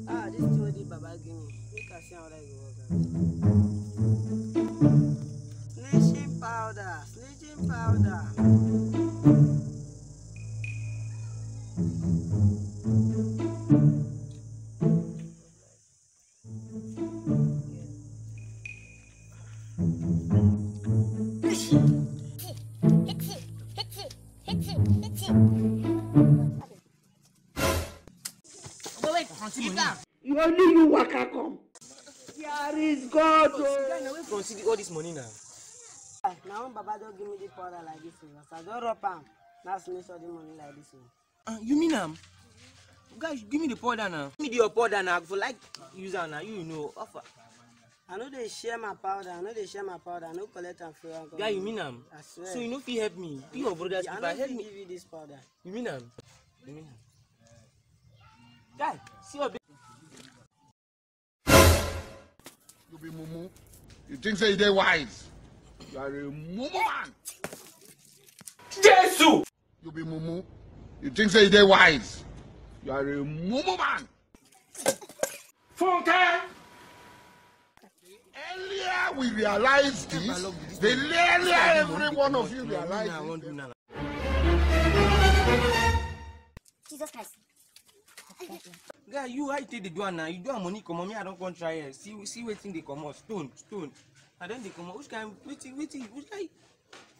Ah, this is what the Baba give me. Make I see how that go work. Snitching powder, snitching powder. You only you waka come. Here is God. Guy, now we consider all this money now. Now when Baba don't give me the powder like this, I don't rub am. Now snitch all the money like this. You mean guys, give me the powder now. Give me your powder now. For like user now, you know offer. I know they share my powder. I know they share my powder. I know collect and free. Guy, you mean I swear. So you know if you help me, you your brothers I keeper know help if me. give you this powder. You mean You mean Guy, see your You be mumu. You think say you dey wise? You are a mumu man. Jesus! You be mumu. You think say you dey wise? You are a mumu man. Funke! Earlier we realized this. The earlier every one of you realized it. Jesus Christ. Guy, you I take the do now. You do a money come on me. I don't want try it. See waiting they come out. Stone. And then they come out. Which kind? Waiting. Which guy?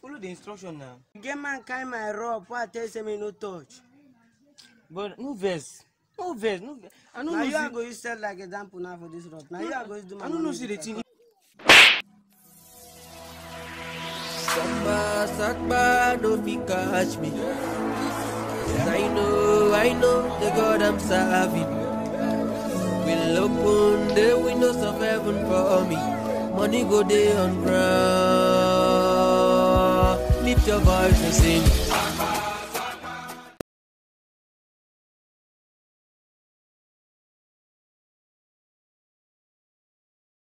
Follow the instruction now. Get man kind my rope. What tell say me no touch. But no verse. I don't Now know. you are going to sell like example now for this rope. Now you are going to do my I don't know. money See the this thing. Sakba, no fi catch me. I know the God I'm serving will open the windows of heaven for me. Money go day on ground. Lift your voice and sing.